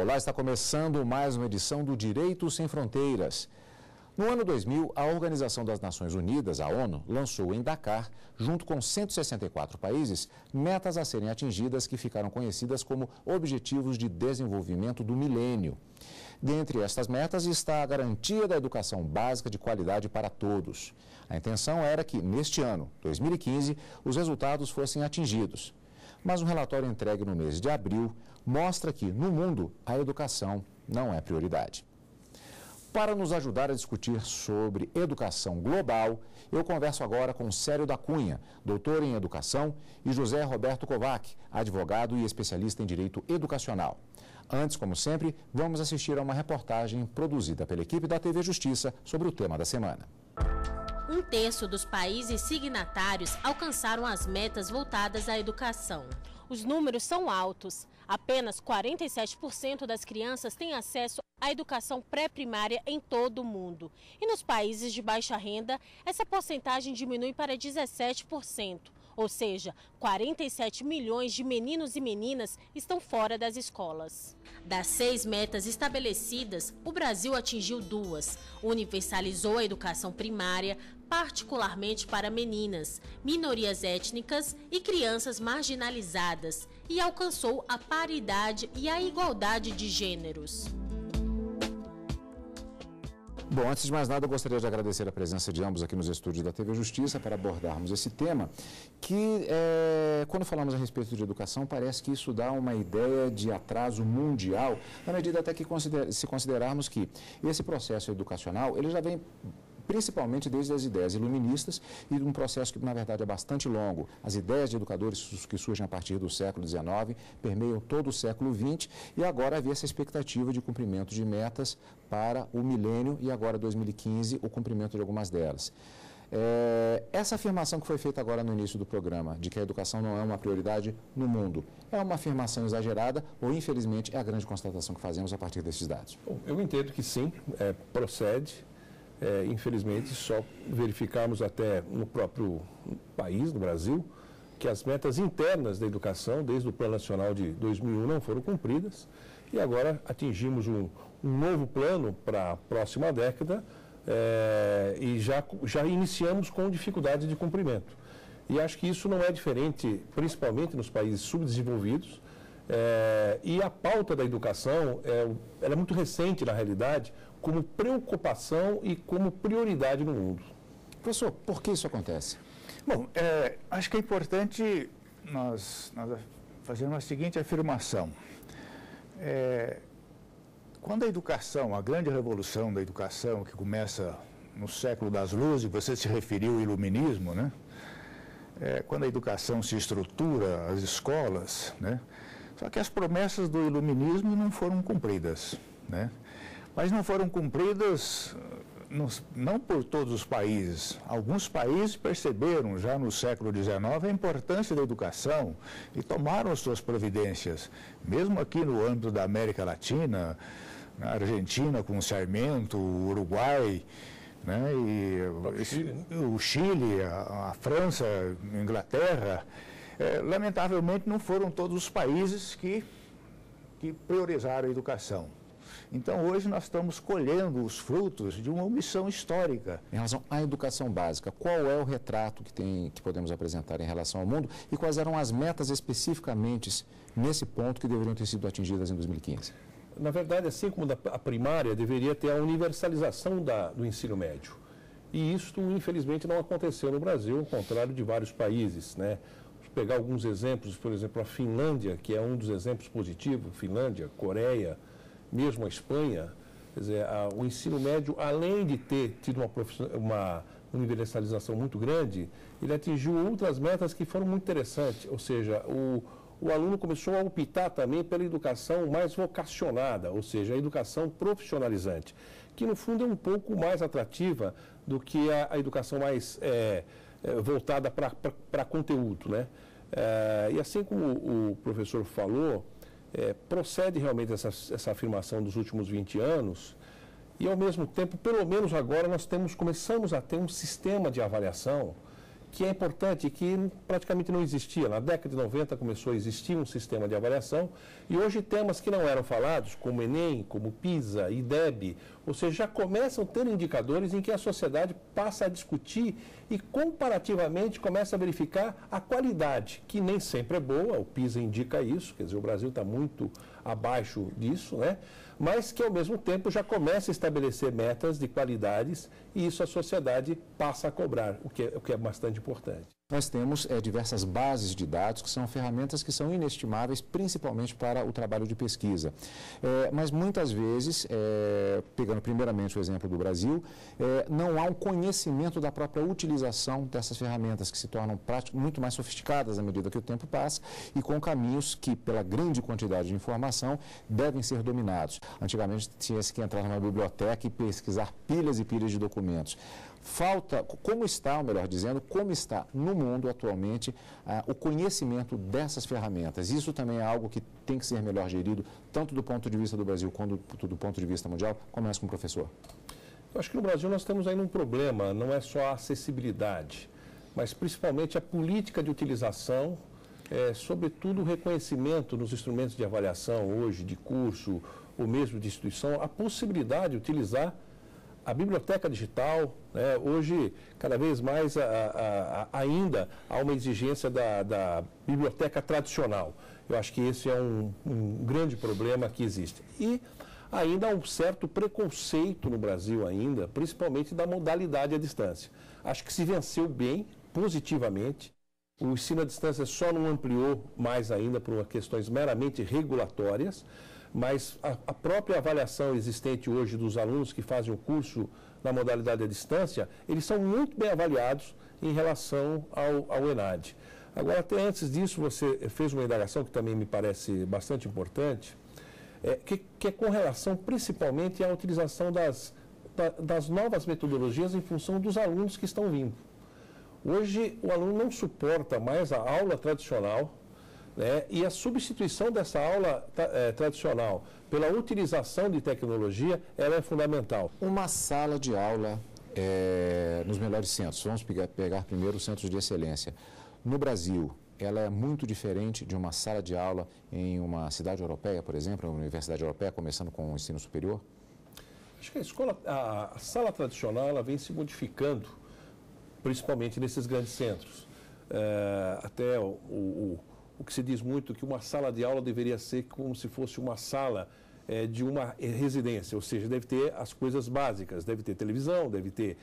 Olá, está começando mais uma edição do Direito Sem Fronteiras. No ano 2000, a Organização das Nações Unidas, a ONU, lançou em Dakar, junto com 164 países, metas a serem atingidas que ficaram conhecidas como Objetivos de Desenvolvimento do Milênio. Dentre estas metas está a garantia da educação básica de qualidade para todos. A intenção era que, neste ano, 2015, os resultados fossem atingidos. Mas um relatório entregue no mês de abril mostra que, no mundo, a educação não é prioridade. Para nos ajudar a discutir sobre educação global, eu converso agora com Célio da Cunha, doutor em educação, e José Roberto Kovac, advogado e especialista em direito educacional. Antes, como sempre, vamos assistir a uma reportagem produzida pela equipe da TV Justiça sobre o tema da semana. Um terço dos países signatários alcançaram as metas voltadas à educação. Os números são altos. Apenas 47% das crianças têm acesso à educação pré-primária em todo o mundo. E nos países de baixa renda, essa porcentagem diminui para 17%. Ou seja, 47 milhões de meninos e meninas estão fora das escolas. Das 6 metas estabelecidas, o Brasil atingiu 2. Universalizou a educação primária, particularmente para meninas, minorias étnicas e crianças marginalizadas, e alcançou a paridade e a igualdade de gêneros. Bom, antes de mais nada, eu gostaria de agradecer a presença de ambos aqui nos estúdios da TV Justiça para abordarmos esse tema, que quando falamos a respeito de educação, parece que isso dá uma ideia de atraso mundial, na medida até que se considerarmos que esse processo educacional, ele já vem principalmente desde as ideias iluministas e um processo que, na verdade, é bastante longo. As ideias de educadores que surgem a partir do século XIX permeiam todo o século XX e agora havia essa expectativa de cumprimento de metas para o milênio e agora, 2015, o cumprimento de algumas delas. Essa afirmação que foi feita agora no início do programa, de que a educação não é uma prioridade no mundo, é uma afirmação exagerada ou, infelizmente, é a grande constatação que fazemos a partir desses dados? Bom, eu entendo que sim, procede. Infelizmente, só verificamos até no próprio país, no Brasil, que as metas internas da educação, desde o Plano Nacional de 2001, não foram cumpridas. E agora atingimos um novo plano para a próxima década e já iniciamos com dificuldade de cumprimento. E acho que isso não é diferente, principalmente nos países subdesenvolvidos. E a pauta da educação ela é muito recente, na realidade, como preocupação e como prioridade no mundo. Professor, por que isso acontece? Bom, acho que é importante nós fazermos a seguinte afirmação. Quando a educação, a grande revolução da educação, que começa no século das luzes, você se referiu ao iluminismo, né? Quando a educação se estrutura, as escolas, né? Só que as promessas do iluminismo não foram cumpridas, né? Mas não foram cumpridas não por todos os países. Alguns países perceberam já no século XIX a importância da educação e tomaram as suas providências. Mesmo aqui no âmbito da América Latina, na Argentina com o Sarmiento, o Uruguai, né, e o Chile, a França, a Inglaterra. Lamentavelmente não foram todos os países que priorizaram a educação. Então, hoje nós estamos colhendo os frutos de uma omissão histórica. Em relação à educação básica, qual é o retrato que podemos apresentar em relação ao mundo e quais eram as metas especificamente nesse ponto que deveriam ter sido atingidas em 2015? Na verdade, assim como a primária, deveria ter a universalização do ensino médio. E isso, infelizmente, não aconteceu no Brasil, ao contrário de vários países, né? Vou pegar alguns exemplos, por exemplo, a Finlândia, que é um dos exemplos positivos, Finlândia, Coreia, mesmo a Espanha, quer dizer, o ensino médio, além de ter tido uma universalização muito grande, ele atingiu outras metas que foram muito interessantes, ou seja, o aluno começou a optar também pela educação mais vocacionada, ou seja, a educação profissionalizante, que no fundo é um pouco mais atrativa do que a educação mais voltada para conteúdo, né? E assim como o professor falou, procede realmente essa afirmação dos últimos 20 anos e, ao mesmo tempo, pelo menos agora, nós começamos a ter um sistema de avaliação que é importante, que praticamente não existia. Na década de 90 começou a existir um sistema de avaliação e hoje temas que não eram falados, como Enem, como PISA, IDEB, ou seja, já começam a ter indicadores em que a sociedade passa a discutir e comparativamente começa a verificar a qualidade, que nem sempre é boa, o PISA indica isso, quer dizer, o Brasil está muito abaixo disso, né? Mas que ao mesmo tempo já começa a estabelecer metas de qualidades e isso a sociedade passa a cobrar, o que é bastante importante. Nós temos diversas bases de dados que são ferramentas que são inestimáveis, principalmente para o trabalho de pesquisa. Mas muitas vezes, pegando primeiramente o exemplo do Brasil, não há um conhecimento da própria utilização dessas ferramentas que se tornam muito mais sofisticadas à medida que o tempo passa e com caminhos que, pela grande quantidade de informação, devem ser dominados. Antigamente tinha-se que entrar numa biblioteca e pesquisar pilhas e pilhas de documentos. Falta, como está, ou melhor dizendo, como está no mundo atualmente o conhecimento dessas ferramentas. Isso também é algo que tem que ser melhor gerido, tanto do ponto de vista do Brasil quanto do ponto de vista mundial. Começa com o professor. Eu acho que no Brasil nós temos ainda um problema, não é só a acessibilidade, mas principalmente a política de utilização, sobretudo o reconhecimento nos instrumentos de avaliação hoje, de curso ou mesmo de instituição, a possibilidade de utilizar a biblioteca digital, né? Hoje, cada vez mais ainda há uma exigência da biblioteca tradicional. Eu acho que esse é um grande problema que existe. E ainda há um certo preconceito no Brasil ainda, principalmente da modalidade à distância. Acho que se venceu bem, positivamente. O ensino à distância só não ampliou mais ainda por questões meramente regulatórias, mas a própria avaliação existente hoje dos alunos que fazem o curso na modalidade à distância, eles são muito bem avaliados em relação ao ENAD. Agora, até antes disso, você fez uma indagação que também me parece bastante importante, que é com relação principalmente à utilização das novas metodologias em função dos alunos que estão vindo. Hoje, o aluno não suporta mais a aula tradicional, e a substituição dessa aula tradicional pela utilização de tecnologia, ela é fundamental. Uma sala de aula nos melhores centros, vamos pegar primeiro os centros de excelência. No Brasil, ela é muito diferente de uma sala de aula em uma cidade europeia, por exemplo, uma universidade europeia, começando com o ensino superior? Acho que a sala tradicional ela vem se modificando, principalmente nesses grandes centros. Até o que se diz muito que uma sala de aula deveria ser como se fosse uma sala de uma residência, ou seja, deve ter as coisas básicas, deve ter televisão, deve ter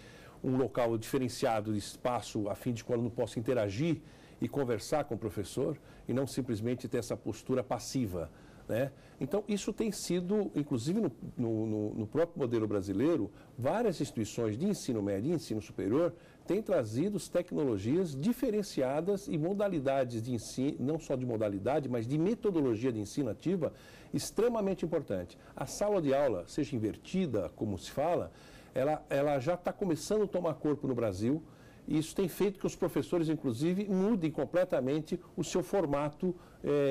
um local diferenciado de espaço a fim de que o aluno possa interagir e conversar com o professor e não simplesmente ter essa postura passiva, né? Então, isso tem sido, inclusive no próprio modelo brasileiro, várias instituições de ensino médio e ensino superior têm trazido tecnologias diferenciadas e modalidades de ensino, não só de modalidade, mas de metodologia de ensino ativa, extremamente importante. A sala de aula, seja invertida, como se fala, ela já está começando a tomar corpo no Brasil. E isso tem feito que os professores, inclusive, mudem completamente o seu formato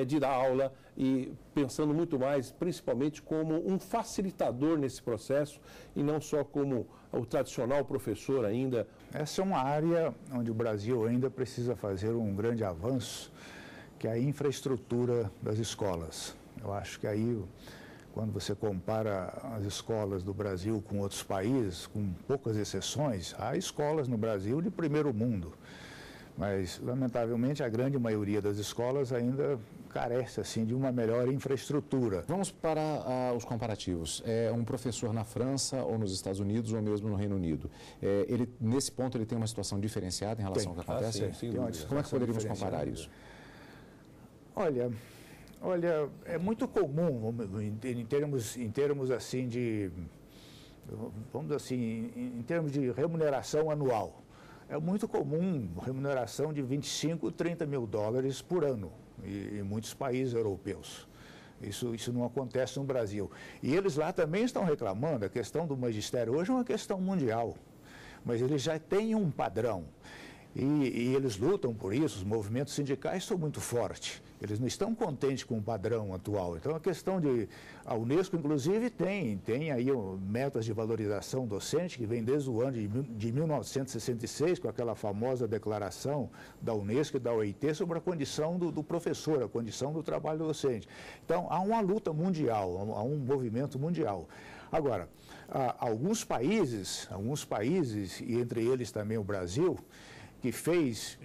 de dar aula e pensando muito mais, principalmente, como um facilitador nesse processo e não só como o tradicional professor ainda. Essa é uma área onde o Brasil ainda precisa fazer um grande avanço, que é a infraestrutura das escolas. Eu acho que aí, quando você compara as escolas do Brasil com outros países, com poucas exceções, há escolas no Brasil de primeiro mundo. Mas, lamentavelmente, a grande maioria das escolas ainda carece assim, de uma melhor infraestrutura. Vamos para os comparativos. Um professor na França, ou nos Estados Unidos, ou mesmo no Reino Unido, nesse ponto ele tem uma situação diferenciada em relação ao que acontece? Sim, como é que poderíamos comparar isso? Olha, é muito comum, em termos assim de, vamos dizer assim, em termos de remuneração anual. É muito comum remuneração de 25, 30 mil dólares por ano em muitos países europeus. Isso não acontece no Brasil. E eles lá também estão reclamando, a questão do magistério hoje é uma questão mundial, mas eles já têm um padrão. E eles lutam por isso, os movimentos sindicais são muito fortes. Eles não estão contentes com o padrão atual. Então, a questão de... A Unesco, inclusive, tem aí metas de valorização docente, que vem desde o ano de 1966, com aquela famosa declaração da Unesco e da OIT sobre a condição do professor, a condição do trabalho docente. Então, há uma luta mundial, há um movimento mundial. Agora, alguns países, e entre eles também o Brasil, que fez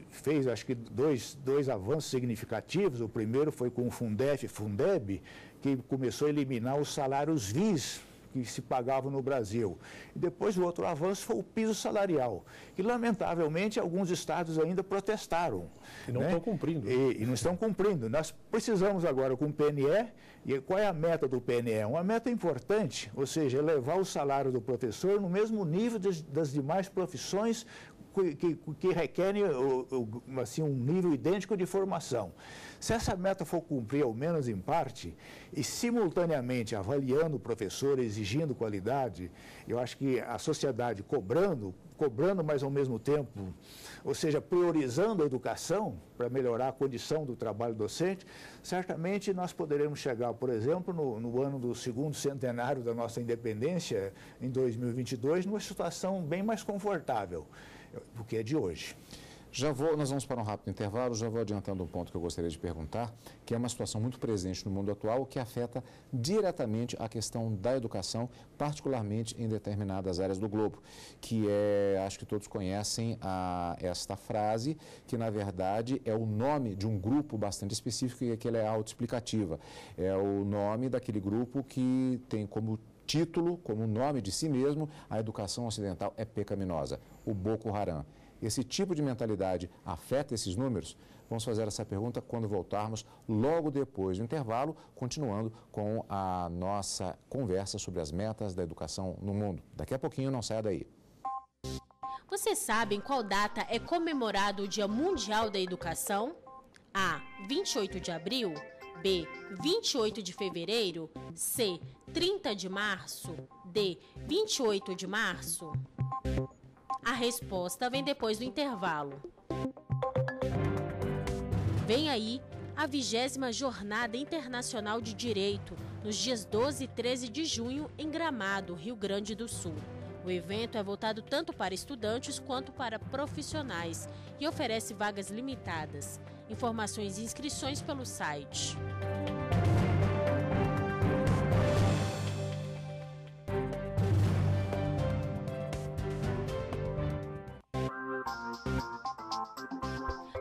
acho que dois avanços significativos. O primeiro foi com o Fundeb, que começou a eliminar os salários vis que se pagavam no Brasil. E depois o outro avanço foi o piso salarial, que lamentavelmente alguns estados ainda protestaram. E não estão cumprindo. E não estão cumprindo. Nós precisamos agora com o PNE, e qual é a meta do PNE? Uma meta importante, ou seja, elevar o salário do professor no mesmo nível das demais profissões que requerem assim, um nível idêntico de formação. Se essa meta for cumprir, ao menos em parte, e simultaneamente avaliando o professor, exigindo qualidade, eu acho que a sociedade cobrando, mas ao mesmo tempo, ou seja, priorizando a educação para melhorar a condição do trabalho docente, certamente nós poderemos chegar, por exemplo, no ano do segundo centenário da nossa independência, em 2022, numa situação bem mais confortável do que é de hoje. Nós vamos para um rápido intervalo, já vou adiantando um ponto que eu gostaria de perguntar, que é uma situação muito presente no mundo atual, que afeta diretamente a questão da educação, particularmente em determinadas áreas do globo, que é, acho que todos conhecem esta frase, que na verdade é o nome de um grupo bastante específico e que ela é autoexplicativa. É o nome daquele grupo que tem como título, como nome de si mesmo, a educação ocidental é pecaminosa, o Boko Haram. Esse tipo de mentalidade afeta esses números? Vamos fazer essa pergunta quando voltarmos, logo depois do intervalo, continuando com a nossa conversa sobre as metas da educação no mundo. Daqui a pouquinho, não saia daí. Vocês sabem qual data é comemorado o Dia Mundial da Educação? A. 28 de abril. B. 28 de fevereiro. C. 30 de março. D. 28 de março. A resposta vem depois do intervalo. Vem aí a 20ª Jornada Internacional de Direito, nos dias 12 e 13 de junho, em Gramado, Rio Grande do Sul. O evento é voltado tanto para estudantes quanto para profissionais e oferece vagas limitadas. Informações e inscrições pelo site.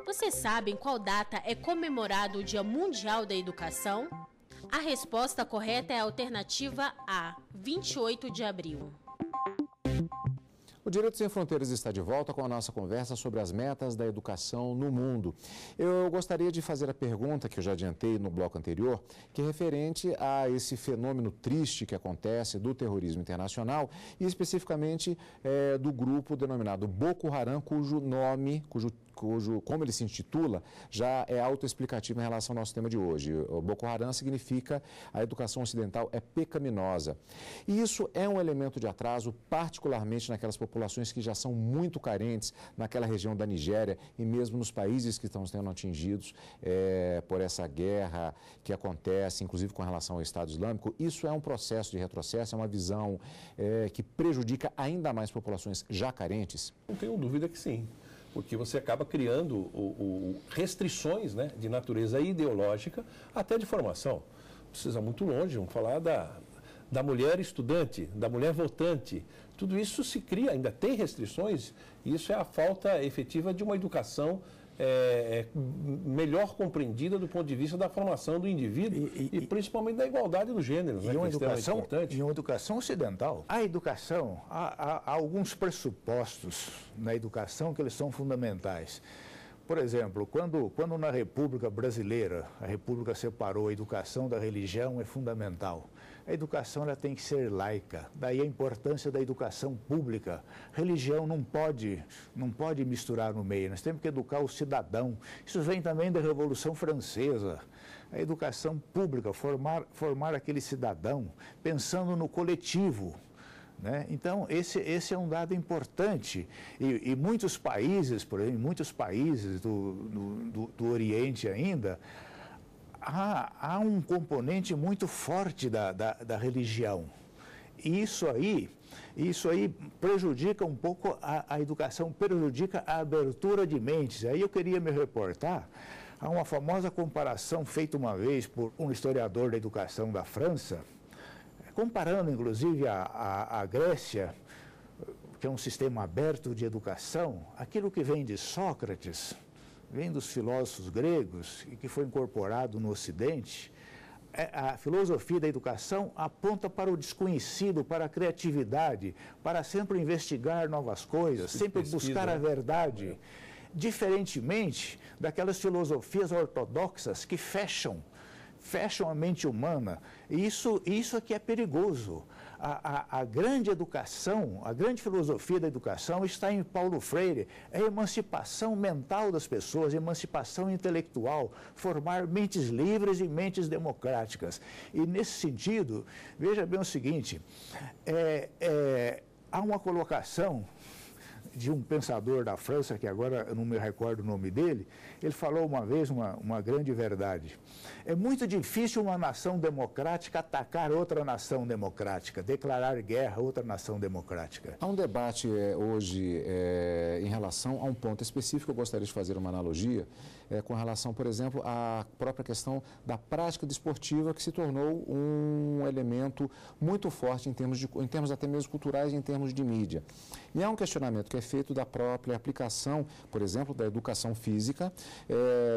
Vocês sabem qual data é comemorado o Dia Mundial da Educação? A resposta correta é a alternativa A, 28 de abril. O Direito Sem Fronteiras está de volta com a nossa conversa sobre as metas da educação no mundo. Eu gostaria de fazer a pergunta que eu já adiantei no bloco anterior, que é referente a esse fenômeno triste que acontece do terrorismo internacional e especificamente do grupo denominado Boko Haram, cujo nome, como ele se intitula, já é autoexplicativo em relação ao nosso tema de hoje. O Boko Haram significa a educação ocidental é pecaminosa. E isso é um elemento de atraso, particularmente naquelas populações que já são muito carentes, naquela região da Nigéria e mesmo nos países que estão sendo atingidos por essa guerra que acontece, inclusive com relação ao Estado Islâmico. Isso é um processo de retrocesso, é uma visão que prejudica ainda mais populações já carentes? Não tenho dúvida que sim. Porque você acaba criando restrições, né, de natureza ideológica, até de formação. Não precisa muito longe, vamos falar da mulher estudante, da mulher votante. Tudo isso se cria, ainda tem restrições, e isso é a falta efetiva de uma educação melhor compreendida do ponto de vista da formação do indivíduo e principalmente da igualdade dos gêneros, né, e uma educação ocidental. A educação, há alguns pressupostos na educação que eles são fundamentais. Por exemplo, quando na República Brasileira, a República separou a educação da religião, é fundamental. A educação ela tem que ser laica, daí a importância da educação pública. Religião não pode misturar no meio, nós temos que educar o cidadão. Isso vem também da Revolução Francesa. A educação pública, formar aquele cidadão pensando no coletivo. né? Então, esse é um dado importante. E muitos países, por exemplo, muitos países do Oriente ainda, há um componente muito forte da religião. E isso aí prejudica um pouco a educação, prejudica a abertura de mentes. Aí eu queria me reportar a uma famosa comparação feita uma vez por um historiador da educação da França, comparando inclusive a Grécia, que é um sistema aberto de educação, aquilo que vem de Sócrates, vem dos filósofos gregos e que foi incorporado no Ocidente. A filosofia da educação aponta para o desconhecido, para a criatividade, para sempre investigar novas coisas, sempre buscar a verdade. Diferentemente daquelas filosofias ortodoxas que fecham a mente humana. E isso aqui é perigoso. A grande educação, a grande filosofia da educação está em Paulo Freire. É a emancipação mental das pessoas, emancipação intelectual, formar mentes livres e mentes democráticas. E nesse sentido, veja bem o seguinte, há uma colocação de um pensador da França, que agora eu não me recordo o nome dele, ele falou uma vez uma grande verdade. É muito difícil uma nação democrática atacar outra nação democrática, declarar guerra a outra nação democrática. Há um debate hoje em relação a um ponto específico, eu gostaria de fazer uma analogia, com relação, por exemplo, à própria questão da prática desportiva, que se tornou um elemento muito forte em termos até mesmo culturais e em termos de mídia. E há um questionamento que é feito da própria aplicação, por exemplo, da educação física,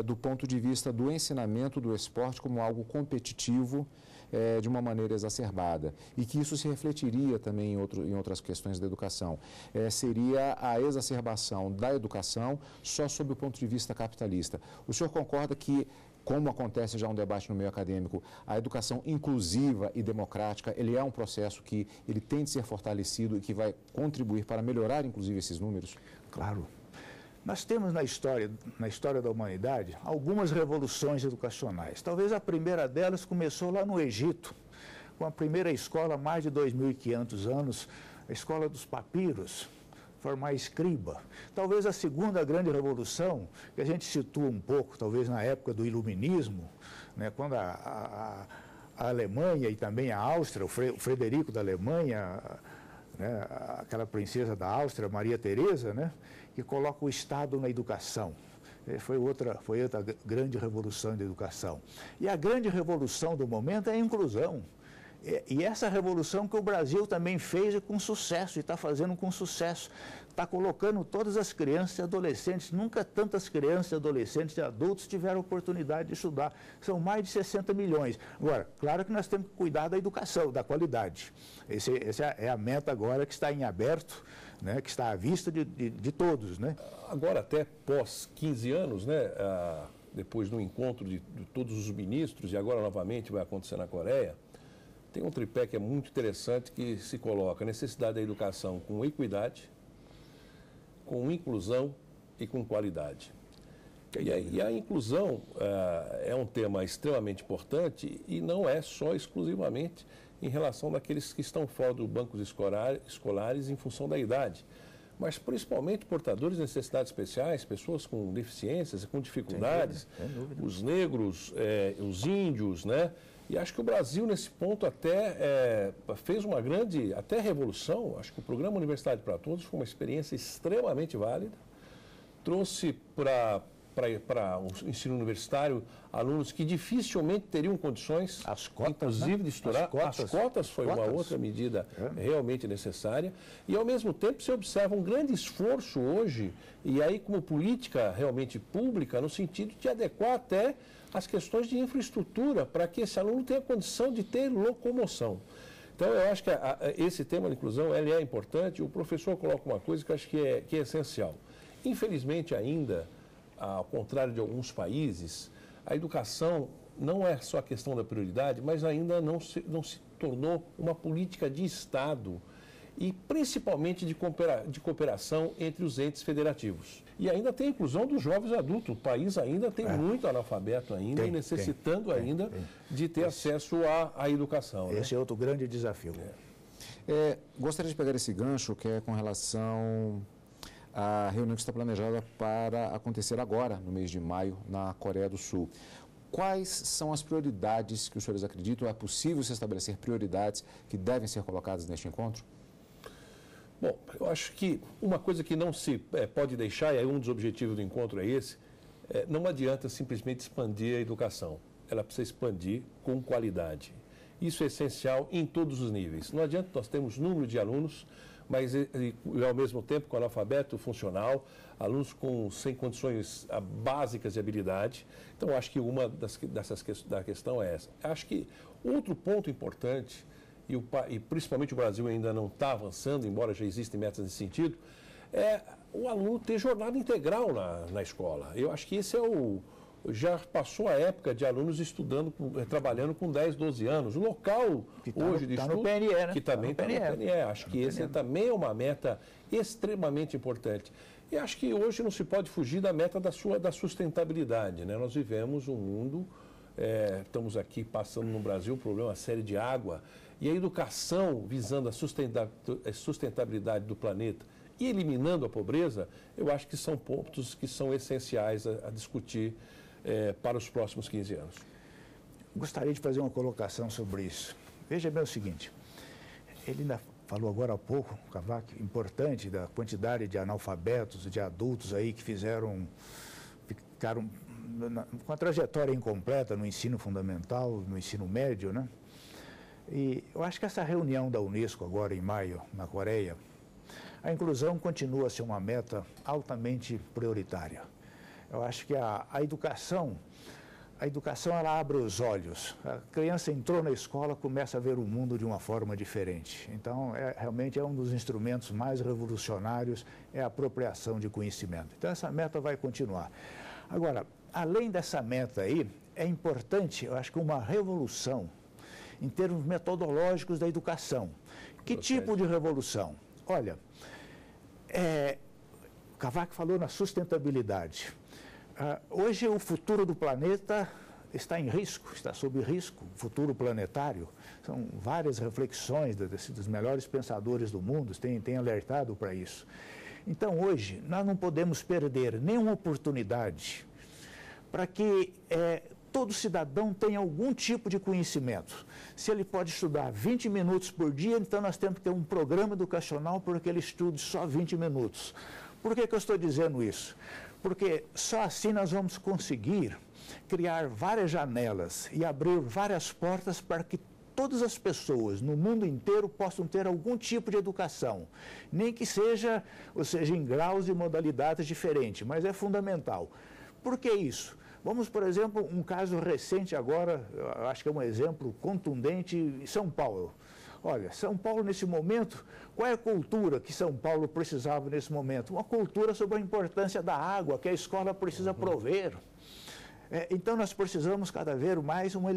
do ponto de vista do ensinamento do esporte como algo competitivo, de uma maneira exacerbada, e que isso se refletiria também em outras questões da educação. Seria a exacerbação da educação só sob o ponto de vista capitalista. O senhor concorda que, como acontece já um debate no meio acadêmico, a educação inclusiva e democrática, ele é um processo que ele tem de ser fortalecido e que vai contribuir para melhorar, inclusive, esses números? Claro. Nós temos na história da humanidade, algumas revoluções educacionais. Talvez a primeira delas começou lá no Egito, com a primeira escola há mais de 2.500 anos, a escola dos papiros, formar escriba. Talvez a segunda grande revolução, que a gente situa um pouco, talvez na época do iluminismo, né, quando a Alemanha e também a Áustria, o Frederico da Alemanha, né, aquela princesa da Áustria, Maria Teresa, né, que coloca o Estado na educação. Foi outra grande revolução da educação. E a grande revolução do momento é a inclusão. E essa revolução que o Brasil também fez com sucesso, e está fazendo com sucesso. Está colocando todas as crianças e adolescentes, nunca tantas crianças, adolescentes e adultos tiveram oportunidade de estudar. São mais de 60 milhões. Agora, claro que nós temos que cuidar da educação, da qualidade. Essa é a meta agora que está em aberto, né, que está à vista de todos. Né? Agora, até pós 15 anos, né, depois do encontro de todos os ministros, e agora novamente vai acontecer na Coreia, tem um tripé que é muito interessante que se coloca a necessidade da educação com equidade, com inclusão e com qualidade. E a inclusão é um tema extremamente importante e não é só exclusivamente em relação daqueles que estão fora dos bancos escolares em função da idade, mas principalmente portadores de necessidades especiais, pessoas com deficiências e com dificuldades, os negros, os índios, né? E acho que o Brasil, nesse ponto, até fez uma grande revolução. Acho que o Programa Universidade para Todos foi uma experiência extremamente válida. Trouxe para o ensino universitário alunos que dificilmente teriam condições, as cotas, inclusive, né? de estudar. As cotas foi uma outra medida realmente necessária. E, ao mesmo tempo, se observa um grande esforço hoje, e aí como política realmente pública, no sentido de adequar até as questões de infraestrutura para que esse aluno tenha condição de ter locomoção. Então, eu acho que esse tema da inclusão ele é importante. O professor coloca uma coisa que eu acho que é essencial. Infelizmente, ainda, ao contrário de alguns países, a educação não é só a questão da prioridade, mas ainda não se tornou uma política de Estado e principalmente de cooperação entre os entes federativos. E ainda tem a inclusão dos jovens adultos. O país ainda tem muito analfabeto ainda e necessitando ainda de ter acesso à educação. Esse é outro grande desafio. Gostaria de pegar esse gancho que é com relação à reunião que está planejada para acontecer agora, no mês de maio, na Coreia do Sul. Quais são as prioridades que os senhores acreditam? É possível se estabelecer prioridades que devem ser colocadas neste encontro? Bom, eu acho que uma coisa que não se pode deixar, e aí um dos objetivos do encontro é esse, não adianta simplesmente expandir a educação. Ela precisa expandir com qualidade. Isso é essencial em todos os níveis. Não adianta nós termos número de alunos, mas ao mesmo tempo com analfabeto funcional, alunos sem condições básicas de habilidade. Então, acho que uma da questão é essa. Acho que outro ponto importante, e principalmente o Brasil ainda não está avançando, embora já existem metas nesse sentido, é o aluno ter jornada integral na escola. Eu acho que esse já passou a época de alunos estudando, trabalhando com 10, 12 anos. O local hoje de estudo, no PNE, né? que também está no PNE. Acho que esse também é uma meta extremamente importante. E acho que hoje não se pode fugir da meta da sustentabilidade, né? Nós vivemos um mundo, estamos aqui passando no Brasil um problema sério de água, e a educação visando a sustentabilidade do planeta e eliminando a pobreza, eu acho que são pontos que são essenciais a discutir para os próximos 15 anos. Gostaria de fazer uma colocação sobre isso. Veja bem o seguinte, ele ainda falou agora há pouco, Cavaco, importante da quantidade de analfabetos, de adultos aí que ficaram com a trajetória incompleta no ensino fundamental, no ensino médio, né? E eu acho que essa reunião da Unesco agora em maio, na Coreia, a inclusão continua a ser uma meta altamente prioritária. Eu acho que a educação ela abre os olhos. A criança entrou na escola, começa a ver o mundo de uma forma diferente. Então, realmente é um dos instrumentos mais revolucionários, é a apropriação de conhecimento. Então, essa meta vai continuar. Agora, além dessa meta aí, é importante, eu acho que uma revolução em termos metodológicos da educação. Que tipo de revolução? Olha, Cavaco falou na sustentabilidade. Hoje o futuro do planeta está em risco, está sob risco, o futuro planetário. São várias reflexões dos melhores pensadores do mundo, têm alertado para isso. Então hoje nós não podemos perder nenhuma oportunidade para que todo cidadão tenha algum tipo de conhecimento. Se ele pode estudar 20 minutos por dia, então nós temos que ter um programa educacional para que ele estude só 20 minutos. Por que eu estou dizendo isso? Porque só assim nós vamos conseguir criar várias janelas e abrir várias portas para que todas as pessoas no mundo inteiro possam ter algum tipo de educação. Nem que seja, ou seja, em graus e modalidades diferentes, mas é fundamental. Por que isso? Vamos, por exemplo, um caso recente agora, eu acho que é um exemplo contundente, em São Paulo. Olha, São Paulo nesse momento, qual é a cultura que São Paulo precisava nesse momento? Uma cultura sobre a importância da água, que a escola precisa prover. Então nós precisamos cada vez mais uma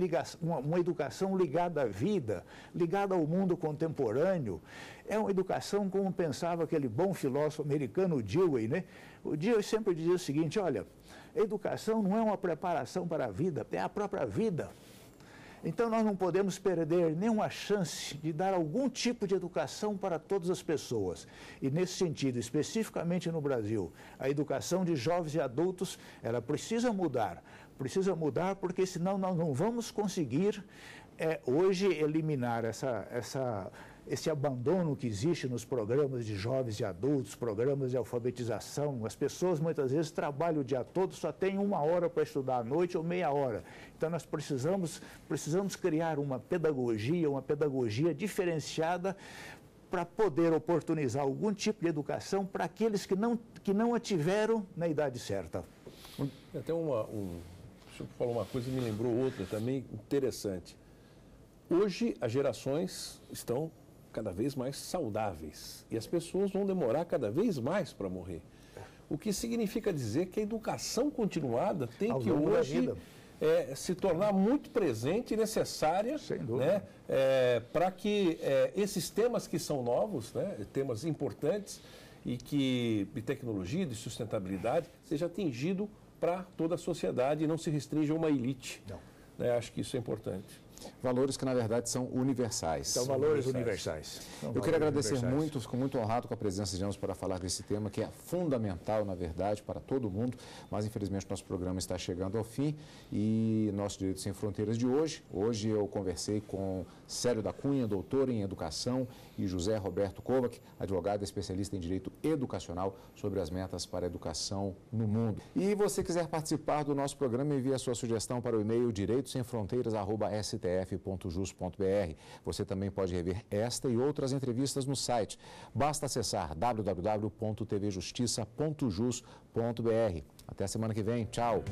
educação ligada à vida, ligada ao mundo contemporâneo. É uma educação como pensava aquele bom filósofo americano, Dewey, né? O Dewey sempre dizia o seguinte, olha, educação não é uma preparação para a vida, é a própria vida. Então nós não podemos perder nenhuma chance de dar algum tipo de educação para todas as pessoas. E nesse sentido, especificamente no Brasil, a educação de jovens e adultos, ela precisa mudar porque senão nós não vamos conseguir hoje eliminar esse abandono que existe nos programas de jovens e adultos, programas de alfabetização. As pessoas muitas vezes trabalham o dia todo, só tem 1 hora para estudar à noite ou meia hora. Então nós precisamos criar uma pedagogia diferenciada para poder oportunizar algum tipo de educação para aqueles que não a tiveram na idade certa. Até o senhor falou uma coisa e me lembrou outra também interessante. Hoje as gerações estão cada vez mais saudáveis e as pessoas vão demorar cada vez mais para morrer. O que significa dizer que a educação continuada tem que hoje se tornar muito presente e necessária, né, para que esses temas que são novos, né, temas importantes e de tecnologia, de sustentabilidade, seja atingido para toda a sociedade e não se restringe a uma elite. Acho que isso é importante. Valores que, na verdade, são universais. São valores universais. Eu queria agradecer muito, fico muito honrado com a presença de ambos para falar desse tema que é fundamental, na verdade, para todo mundo, mas infelizmente nosso programa está chegando ao fim e nosso Direito Sem Fronteiras de hoje. Hoje eu conversei com Célio da Cunha, doutor em Educação, e José Roberto Kovac, advogado especialista em Direito Educacional, sobre as metas para a educação no mundo. E você quiser participar do nosso programa, envie a sua sugestão para o e-mail direitosemfronteiras@stf.jus.br. Você também pode rever esta e outras entrevistas no site. Basta acessar www.tvjustiça.jus.br. Até a semana que vem. Tchau!